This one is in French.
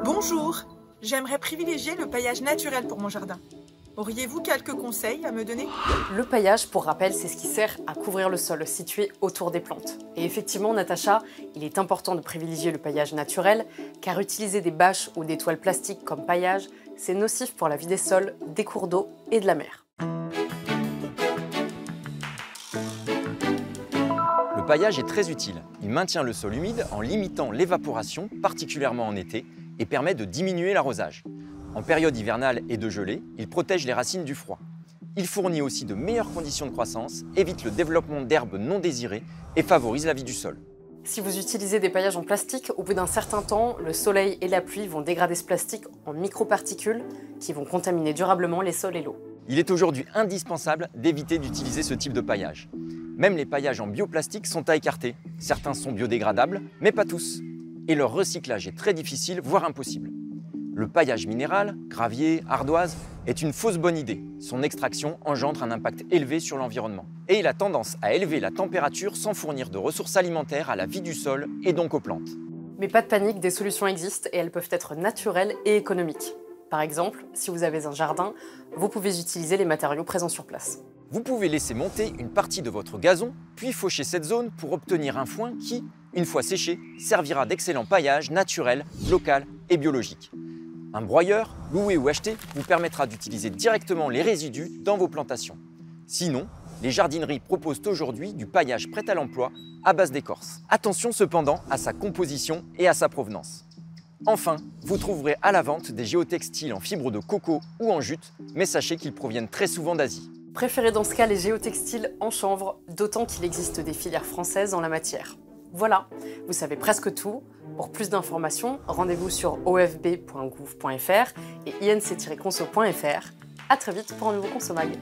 Bonjour, j'aimerais privilégier le paillage naturel pour mon jardin. Auriez-vous quelques conseils à me donner? Le paillage, pour rappel, c'est ce qui sert à couvrir le sol situé autour des plantes. Et effectivement, Natacha, il est important de privilégier le paillage naturel, car utiliser des bâches ou des toiles plastiques comme paillage, c'est nocif pour la vie des sols, des cours d'eau et de la mer. Le paillage est très utile. Il maintient le sol humide en limitant l'évaporation, particulièrement en été, et permet de diminuer l'arrosage. En période hivernale et de gelée, il protège les racines du froid. Il fournit aussi de meilleures conditions de croissance, évite le développement d'herbes non désirées et favorise la vie du sol. Si vous utilisez des paillages en plastique, au bout d'un certain temps, le soleil et la pluie vont dégrader ce plastique en microparticules qui vont contaminer durablement les sols et l'eau. Il est aujourd'hui indispensable d'éviter d'utiliser ce type de paillage. Même les paillages en bioplastique sont à écarter. Certains sont biodégradables, mais pas tous. Et leur recyclage est très difficile, voire impossible. Le paillage minéral, gravier, ardoise, est une fausse bonne idée. Son extraction engendre un impact élevé sur l'environnement. Et il a tendance à élever la température sans fournir de ressources alimentaires à la vie du sol et donc aux plantes. Mais pas de panique, des solutions existent et elles peuvent être naturelles et économiques. Par exemple, si vous avez un jardin, vous pouvez utiliser les matériaux présents sur place. Vous pouvez laisser monter une partie de votre gazon, puis faucher cette zone pour obtenir un foin qui, une fois séché, servira d'excellent paillage naturel, local et biologique. Un broyeur, loué ou acheté, vous permettra d'utiliser directement les résidus dans vos plantations. Sinon, les jardineries proposent aujourd'hui du paillage prêt à l'emploi à base d'écorce. Attention cependant à sa composition et à sa provenance. Enfin, vous trouverez à la vente des géotextiles en fibre de coco ou en jute, mais sachez qu'ils proviennent très souvent d'Asie. Préférez dans ce cas les géotextiles en chanvre, d'autant qu'il existe des filières françaises en la matière. Voilà, vous savez presque tout. Pour plus d'informations, rendez-vous sur ofb.gouv.fr et inc-conso.fr. À très vite pour un nouveau Consomag.